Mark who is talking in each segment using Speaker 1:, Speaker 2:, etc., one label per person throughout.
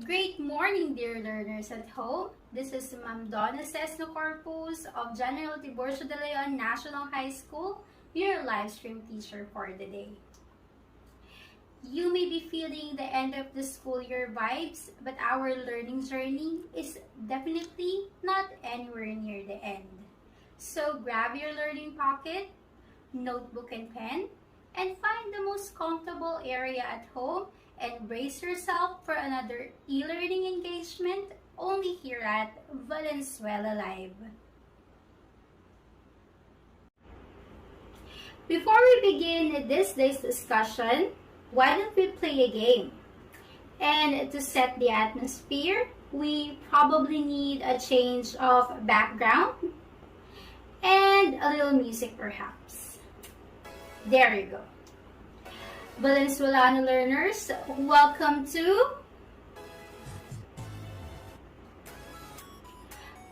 Speaker 1: Great morning, dear learners at home. This is Ma'am Donna Cesno Corpus of General Tiburcio de Leon National High School, your live stream teacher for the day. You may be feeling the end of the school year vibes, but our learning journey is definitely not anywhere near the end. So grab your learning pocket, notebook and pen, and find the most comfortable area at home and brace yourself for another e-learning engagement only here at Valenzuela Live. Before we begin this day's discussion, why don't we play a game? And to set the atmosphere, we probably need a change of background and a little music perhaps. There you go. Valenzuelano learners, welcome to...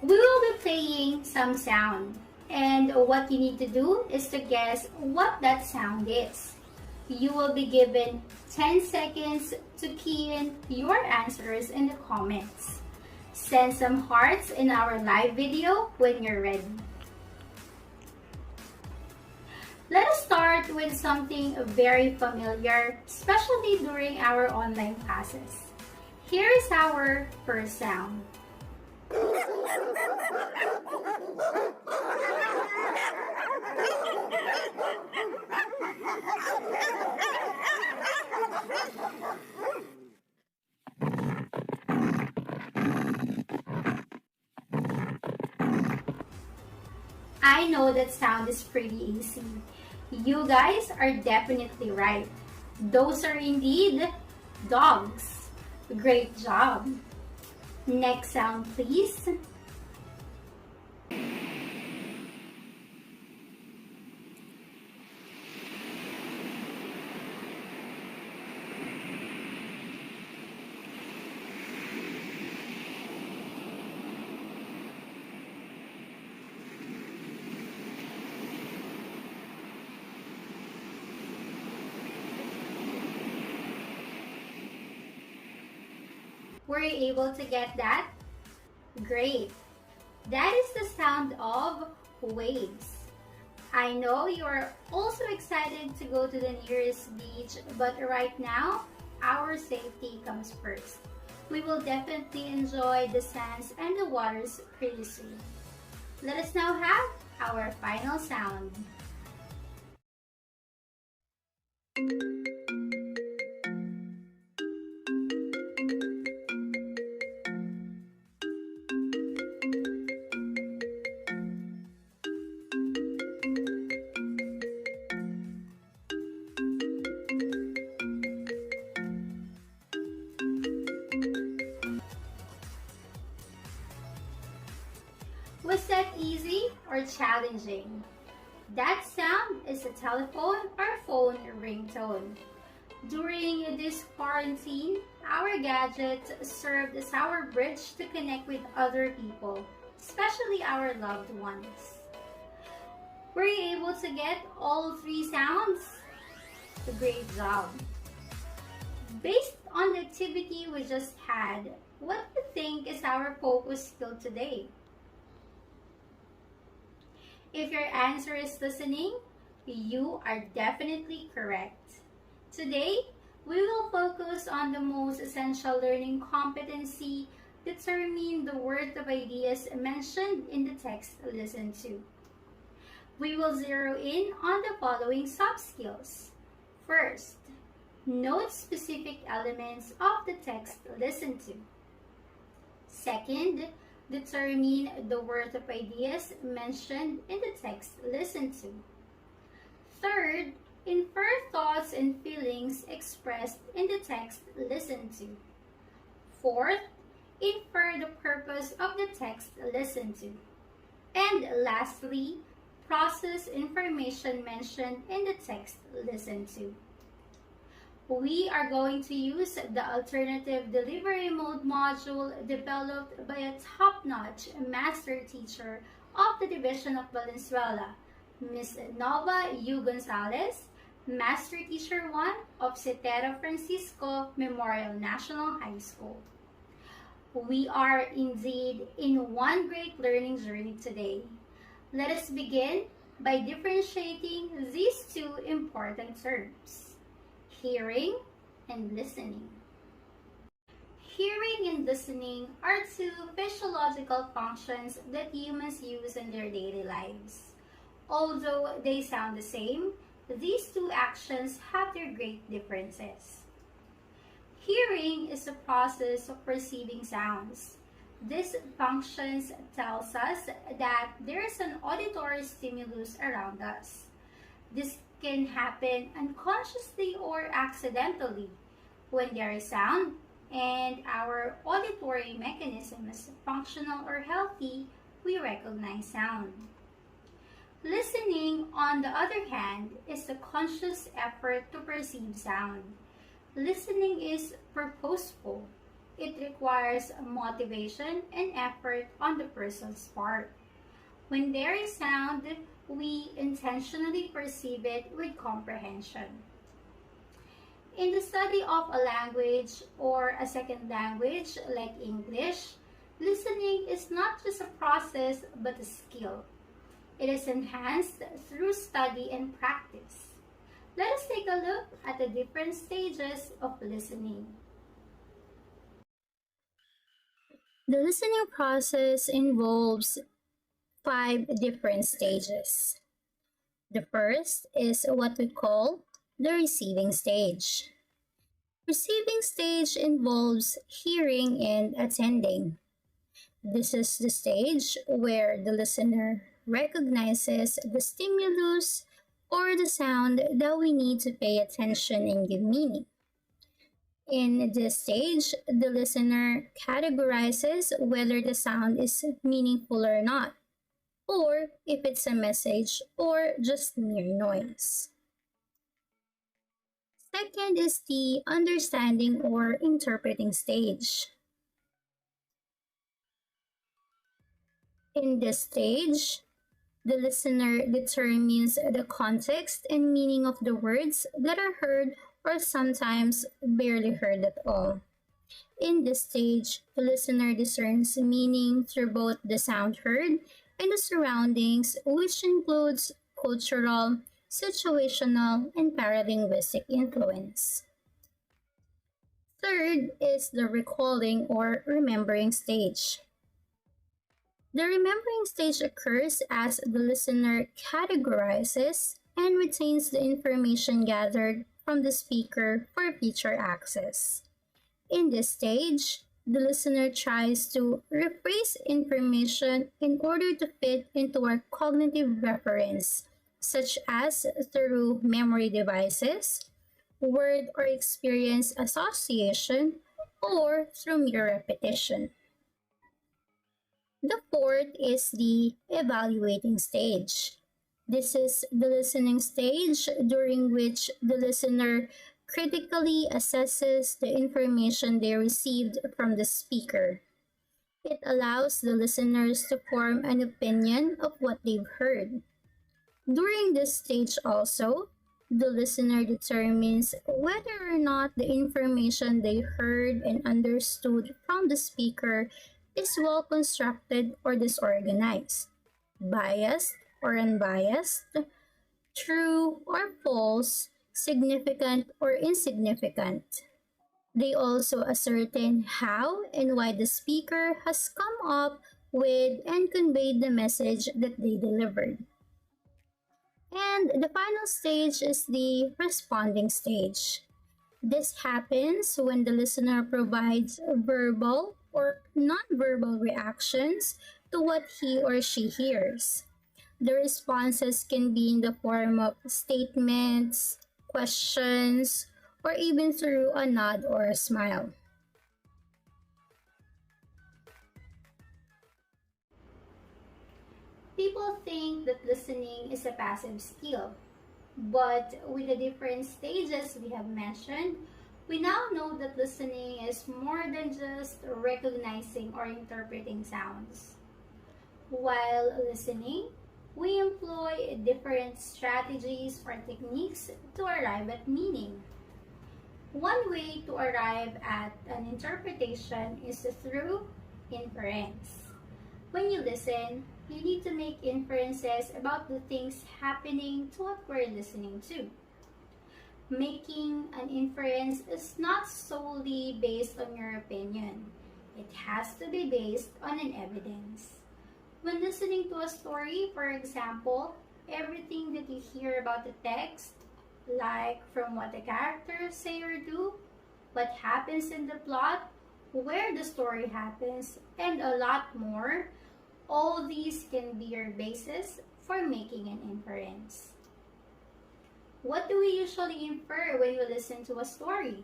Speaker 1: We will be playing some sound, and what you need to do is to guess what that sound is. You will be given 10 seconds to key in your answers in the comments. Send some hearts in our live video when you're ready. Let us start with something very familiar, especially during our online classes. Here is our first sound. I know that sound is pretty easy. You guys are definitely right. Those are indeed dogs. Great job. Next sound, please. Were you able to get that? Great! That is the sound of waves. I know you are also excited to go to the nearest beach, but right now, our safety comes first. We will definitely enjoy the sands and the waters pretty soon. Let us now have our final sound. Was that easy or challenging? That sound is a telephone or phone ringtone. During this quarantine, our gadgets served as our bridge to connect with other people, especially our loved ones. Were you able to get all three sounds? A great job. Based on the activity we just had, what do you think is our focus skill today? If your answer is listening, you are definitely correct. Today, we will focus on the most essential learning competency, determine the worth of ideas mentioned in the text listened to. We will zero in on the following soft skills. First, note specific elements of the text listened to. Second, determine the worth of ideas mentioned in the text listened to. Third, infer thoughts and feelings expressed in the text listened to. Fourth, infer the purpose of the text listened to. And lastly, process information mentioned in the text listened to. We are going to use the alternative delivery mode module developed by a top-notch master teacher of the Division of Valenzuela, Ms. Nova U. Gonzalez, Master Teacher 1 of Cetera Francisco Memorial National High School. We are indeed in one great learning journey today. Let us begin by differentiating these two important terms, hearing and listening. Hearing and listening are two physiological functions that humans use in their daily lives. Although they sound the same, these two actions have their great differences. Hearing is the process of perceiving sounds. This function tells us that there is an auditory stimulus around us. This can happen unconsciously or accidentally. When there is sound and our auditory mechanism is functional or healthy, we recognize sound. Listening, on the other hand, is a conscious effort to perceive sound. Listening is purposeful. It requires motivation and effort on the person's part. When there is sound, we intentionally perceive it with comprehension. In the study of a language or a second language like English, listening is not just a process but a skill. It is enhanced through study and practice. Let us take a look at the different stages of listening. The listening process involves 5 different stages. The first is what we call the receiving stage. Receiving stage involves hearing and attending. This is the stage where the listener recognizes the stimulus or the sound that we need to pay attention and give meaning. In this stage, the listener categorizes whether the sound is meaningful or not, or if it's a message or just mere noise. Second is the understanding or interpreting stage. In this stage, the listener determines the context and meaning of the words that are heard or sometimes barely heard at all. In this stage, the listener discerns meaning through both the sound heard and the surroundings, which includes cultural, situational, and paralinguistic influence. Third is the recalling or remembering stage. The remembering stage occurs as the listener categorizes and retains the information gathered from the speaker for future access. In this stage, the listener tries to rephrase information in order to fit into our cognitive reference, such as through memory devices, word or experience association, or through mere repetition. The fourth is the evaluating stage. This is the listening stage during which the listener critically assesses the information they received from the speaker. It allows the listeners to form an opinion of what they've heard. During this stage also, the listener determines whether or not the information they heard and understood from the speaker is well constructed or disorganized, biased or unbiased, true or false, significant or insignificant. They also ascertain how and why the speaker has come up with and conveyed the message that they delivered. And the final stage is the responding stage. This happens when the listener provides verbal or nonverbal reactions to what he or she hears. The responses can be in the form of statements, questions, or even through a nod or a smile. People think that listening is a passive skill, but with the different stages we have mentioned, we now know that listening is more than just recognizing or interpreting sounds. While listening, we employ different strategies or techniques to arrive at meaning. One way to arrive at an interpretation is through inference. When you listen, you need to make inferences about the things happening to what we're listening to. Making an inference is not solely based on your opinion. It has to be based on an evidence. When listening to a story, for example, everything that you hear about the text, like from what the characters say or do, what happens in the plot, where the story happens, and a lot more, all these can be your basis for making an inference. What do we usually infer when we listen to a story?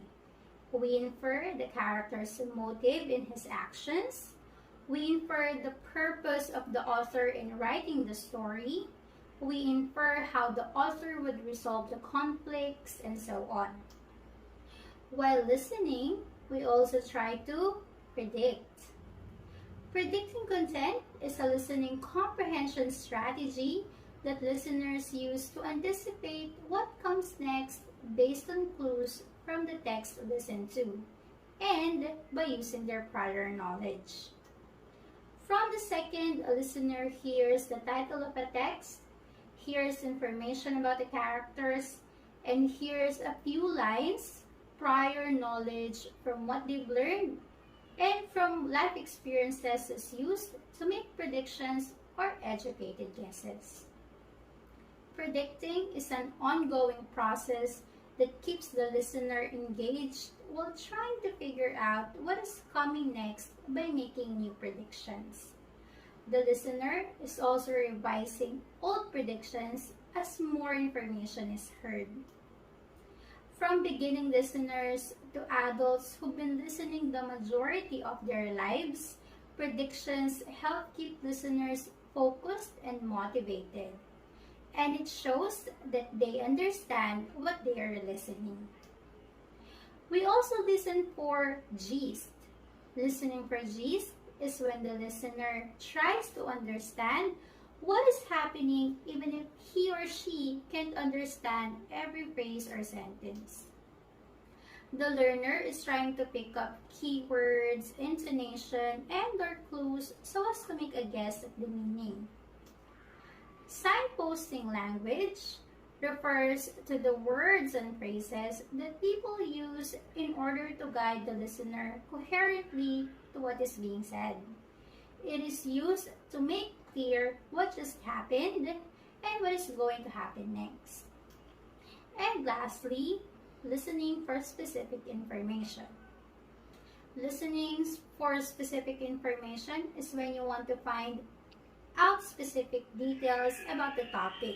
Speaker 1: We infer the character's motive in his actions. We infer the purpose of the author in writing the story. We infer how the author would resolve the conflicts, and so on. While listening, we also try to predict. Predicting content is a listening comprehension strategy that listeners use to anticipate what comes next based on clues from the text listened to, and by using their prior knowledge. From the second a listener hears the title of a text, hears information about the characters, and hears a few lines, prior knowledge from what they've learned and from life experiences is used to make predictions or educated guesses. Predicting is an ongoing process that keeps the listener engaged while trying to figure out what is coming next by making new predictions. The listener is also revising old predictions as more information is heard. From beginning listeners to adults who've been listening the majority of their lives, predictions help keep listeners focused and motivated. And it shows that they understand what they are listening. We also listen for gist. Listening for gist is when the listener tries to understand what is happening even if he or she can't understand every phrase or sentence. The learner is trying to pick up keywords, intonation, and or clues so as to make a guess at the meaning. Signposting language refers to the words and phrases that people use in order to guide the listener coherently to what is being said. It is used to make clear what just happened and what is going to happen next. And lastly, listening for specific information. Listening for specific information is when you want to find out specific details about the topic.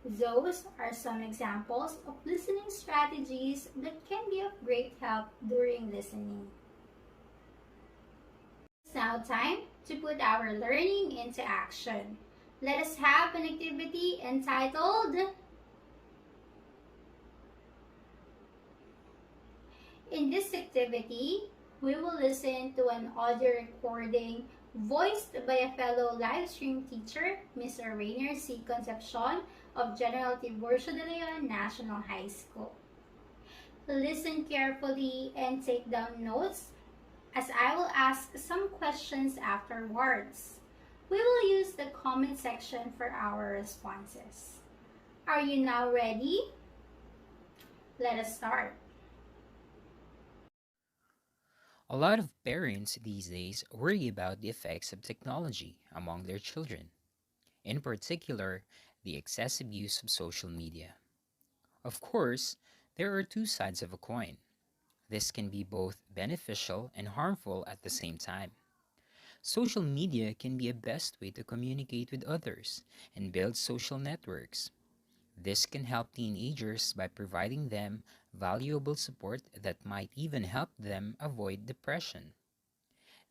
Speaker 1: Those are some examples of listening strategies that can be of great help during listening. It's now time to put our learning into action. Let us have an activity entitled In this activity, we will listen to an audio recording voiced by a fellow live stream teacher, Mr. Rainier C. Concepcion of General Tiburcio de Leon National High School. Listen carefully and take down notes as I will ask some questions afterwards. We will use the comment section for our responses. Are you now ready? Let us start.
Speaker 2: A lot of parents these days worry about the effects of technology among their children, in particular, the excessive use of social media. Of course, there are two sides of a coin. This can be both beneficial and harmful at the same time. Social media can be a best way to communicate with others and build social networks. This can help teenagers by providing them valuable support that might even help them avoid depression.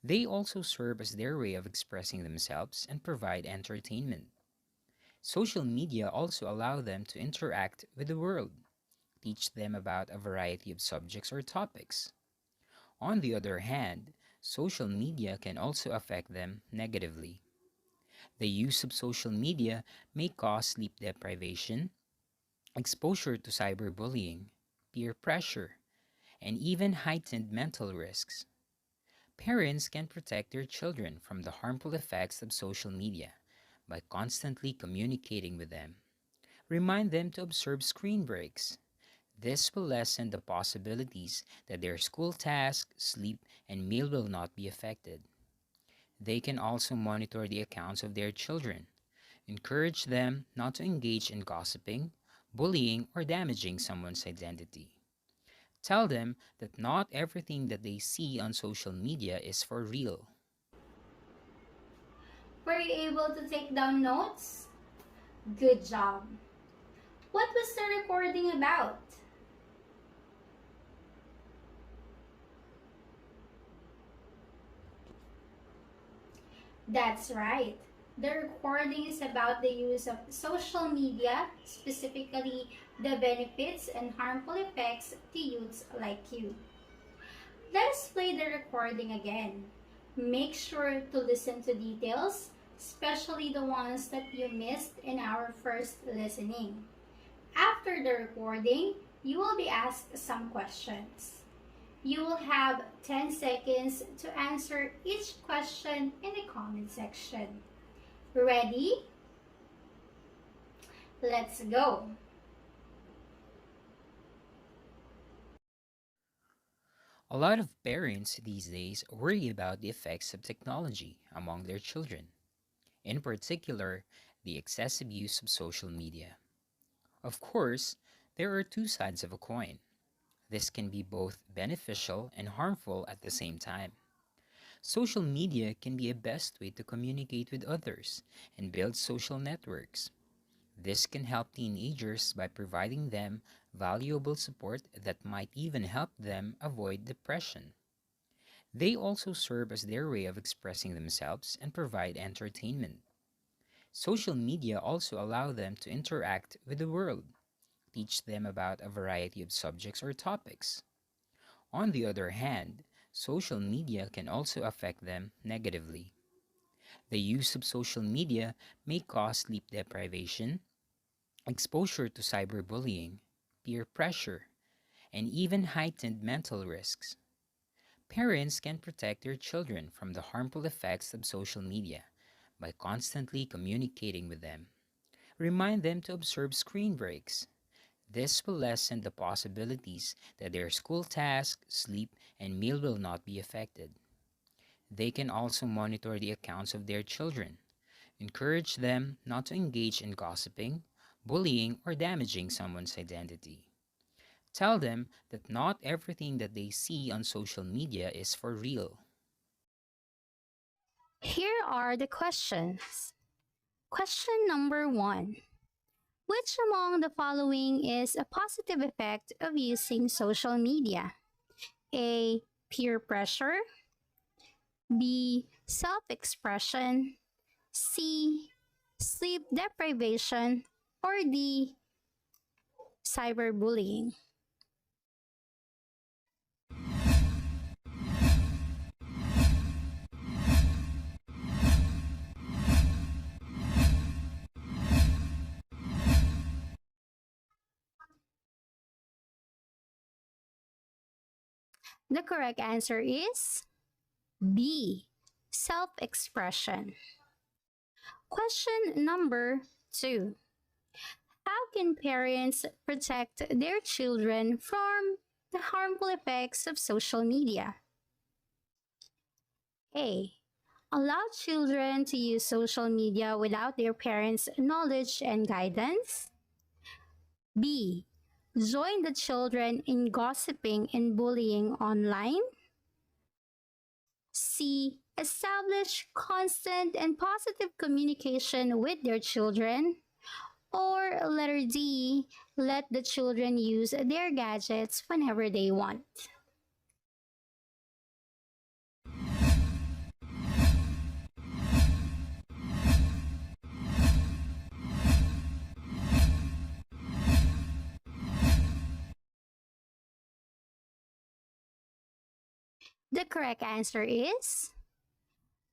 Speaker 2: They also serve as their way of expressing themselves and provide entertainment. Social media also allow them to interact with the world, teach them about a variety of subjects or topics. On the other hand, social media can also affect them negatively. The use of social media may cause sleep deprivation, exposure to cyberbullying, peer pressure, and even heightened mental risks. Parents can protect their children from the harmful effects of social media by constantly communicating with them. Remind them to observe screen breaks. This will lessen the possibilities that their school tasks, sleep, and meal will not be affected. They can also monitor the accounts of their children. Encourage them not to engage in gossiping, bullying, or damaging someone's identity. Tell them that not everything that they see on social media is for real.
Speaker 1: Were you able to take down notes? Good job. What was the recording about? That's right. The recording is about the use of social media, specifically the benefits and harmful effects to youths like you. Let us play the recording again. Make sure to listen to details, especially the ones that you missed in our first listening. After the recording, you will be asked some questions. You will have 10 seconds to answer each question in the comment section. Ready? Let's go!
Speaker 2: A lot of parents these days worry about the effects of technology among their children, in particular, the excessive use of social media. Of course, there are two sides of a coin. This can be both beneficial and harmful at the same time. Social media can be a best way to communicate with others and build social networks. This can help teenagers by providing them valuable support that might even help them avoid depression. They also serve as their way of expressing themselves and provide entertainment. Social media also allow them to interact with the world, teach them about a variety of subjects or topics. On the other hand, social media can also affect them negatively. The use of social media may cause sleep deprivation, exposure to cyberbullying, peer pressure, and even heightened mental risks. Parents can protect their children from the harmful effects of social media by constantly communicating with them. Remind them to observe screen breaks. This will lessen the possibilities that their school tasks, sleep, and meal will not be affected. They can also monitor the accounts of their children. Encourage them not to engage in gossiping, bullying, or damaging someone's identity. Tell them that not everything that they see on social media is for real.
Speaker 1: Here are the questions. Question number 1. Which among the following is a positive effect of using social media? A. Peer pressure. B. Self-expression. C. Sleep deprivation. Or D. Cyberbullying. The correct answer is B. Self-expression. Question number 2. How can parents protect their children from the harmful effects of social media? A. Allow children to use social media without their parents' knowledge and guidance. B. Join the children in gossiping and bullying online. C. Establish constant and positive communication with their children. Or letter D. Let the children use their gadgets whenever they want. The correct answer is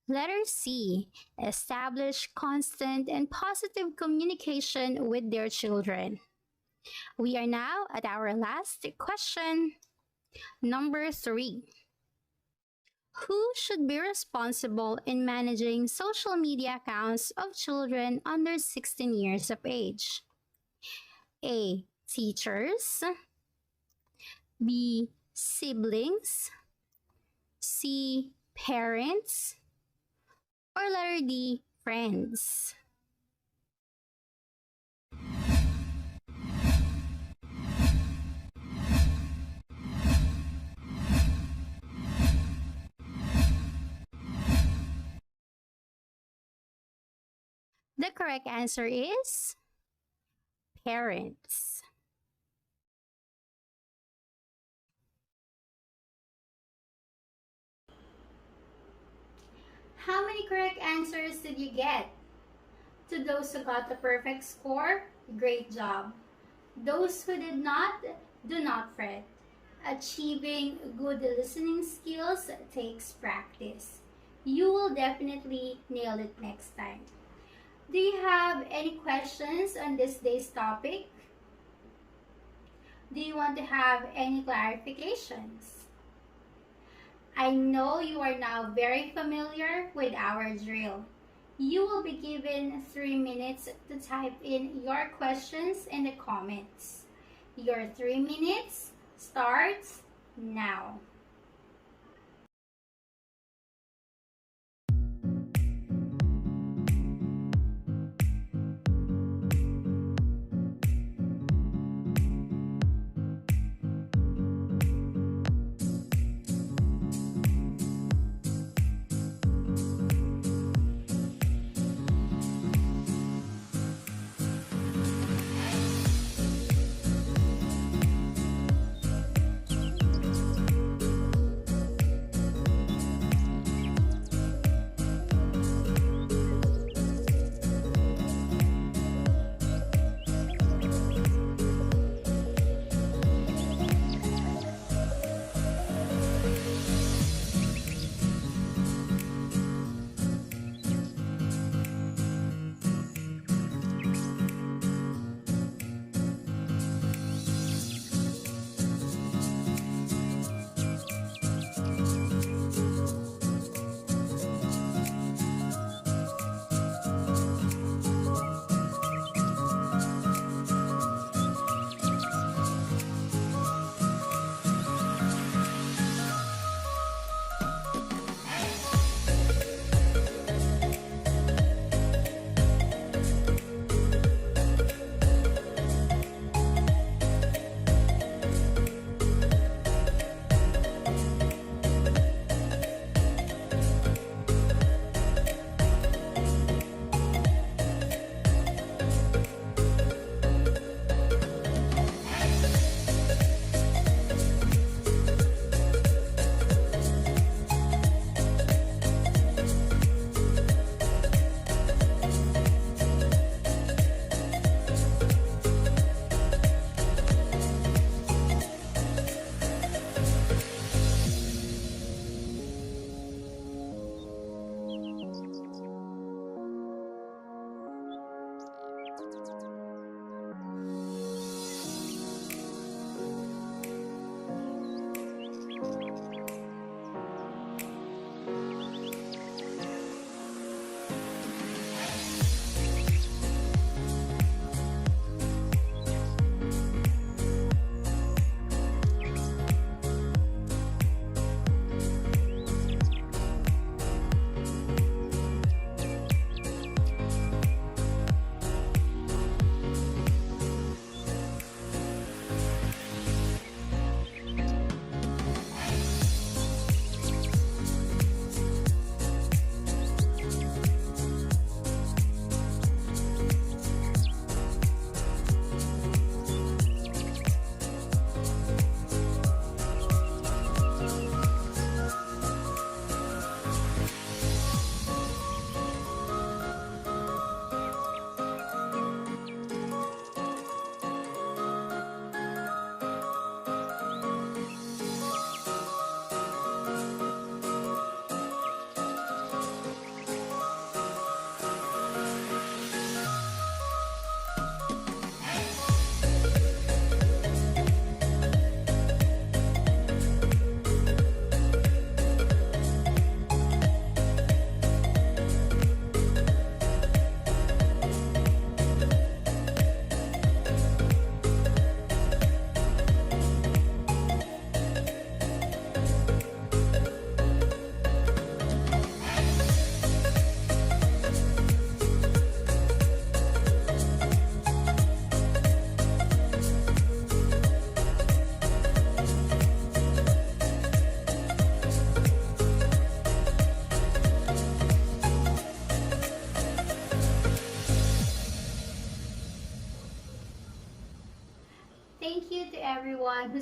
Speaker 1: letter C. Establish constant and positive communication with their children. We are now at our last question. Number 3. Who should be responsible in managing social media accounts of children under 16 years of age? A. Teachers. B. Siblings. C. Parents. Or letter D. Friends. The correct answer is parents. How many correct answers did you get? To those who got the perfect score, great job. Those who did not, do not fret. Achieving good listening skills takes practice. You will definitely nail it next time. Do you have any questions on this day's topic? Do you want to have any clarifications? I know you are now very familiar with our drill. You will be given 3 minutes to type in your questions in the comments. Your 3 minutes starts now.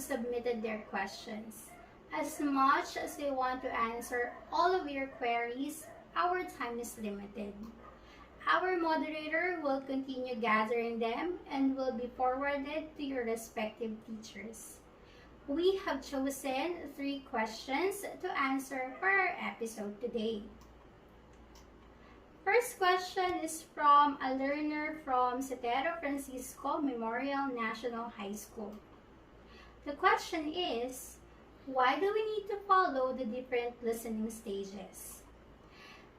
Speaker 1: submitted their questions. As much as we want to answer all of your queries, our time is limited. Our moderator will continue gathering them and will be forwarded to your respective teachers. We have chosen 3 questions to answer for our episode today. First question is from a learner from Setero Francisco Memorial National High School. The question is, why do we need to follow the different listening stages?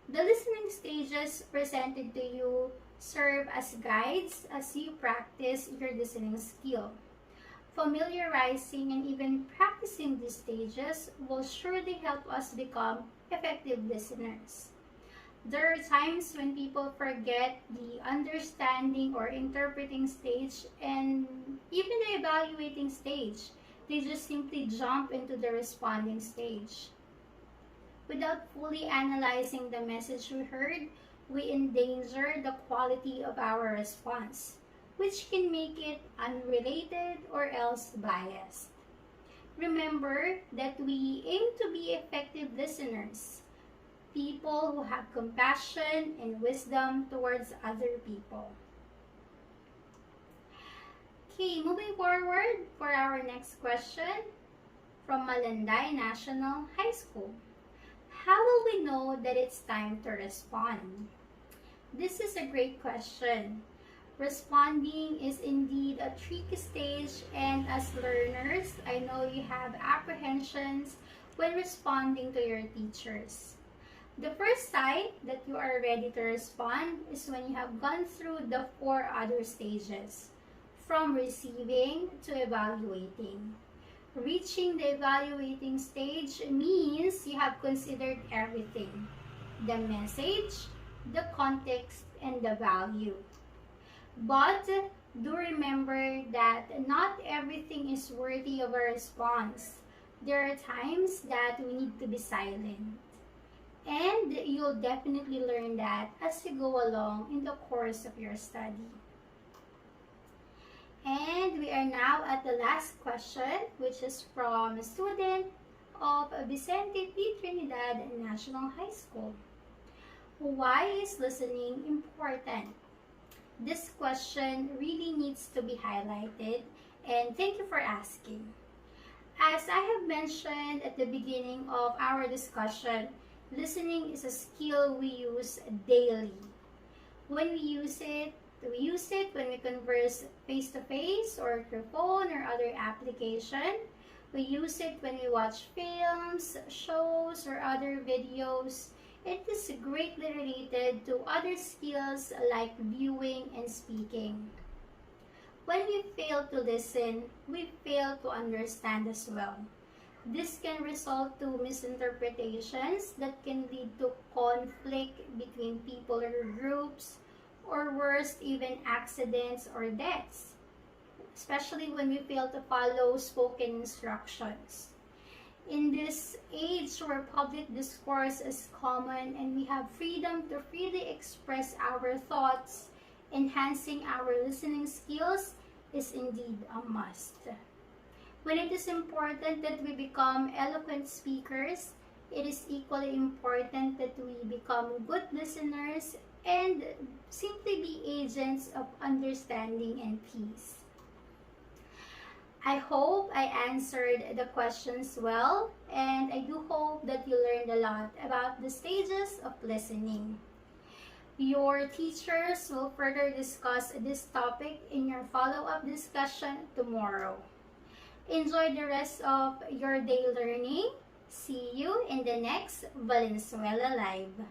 Speaker 1: The listening stages presented to you serve as guides as you practice your listening skill. Familiarizing and even practicing these stages will surely help us become effective listeners. There are times when people forget the understanding or interpreting stage and even the evaluating stage. They just simply jump into the responding stage. Without fully analyzing the message we heard, we endanger the quality of our response, which can make it unrelated or else biased. Remember that we aim to be effective listeners, people who have compassion and wisdom towards other people. Okay, moving forward for our next question from Malanday National High School. How will we know that it's time to respond? This is a great question. Responding is indeed a tricky stage, and as learners, I know you have apprehensions when responding to your teachers. The first sign that you are ready to respond is when you have gone through the 4 other stages, from receiving to evaluating. Reaching the evaluating stage means you have considered everything: the message, the context, and the value. But do remember that not everything is worthy of a response. There are times that we need to be silent. And you'll definitely learn that as you go along in the course of your study. And we are now at the last question, which is from a student of Vicente P. Trinidad National High School. Why is listening important? This question really needs to be highlighted, and thank you for asking. As I have mentioned at the beginning of our discussion, listening is a skill we use daily. When we use it when we converse face-to-face or through phone or other application. We use it when we watch films, shows, or other videos. It is greatly related to other skills like viewing and speaking. When we fail to listen, we fail to understand as well. This can result to misinterpretations that can lead to conflict between people or groups, or worse, even accidents or deaths, especially when we fail to follow spoken instructions. In this age where public discourse is common and we have freedom to freely express our thoughts, enhancing our listening skills is indeed a must. When it is important that we become eloquent speakers, it is equally important that we become good listeners and simply be agents of understanding and peace. I hope I answered the questions well, and I do hope that you learned a lot about the stages of listening. Your teachers will further discuss this topic in your follow-up discussion tomorrow. Enjoy the rest of your day learning. See you in the next Valenzuela Live.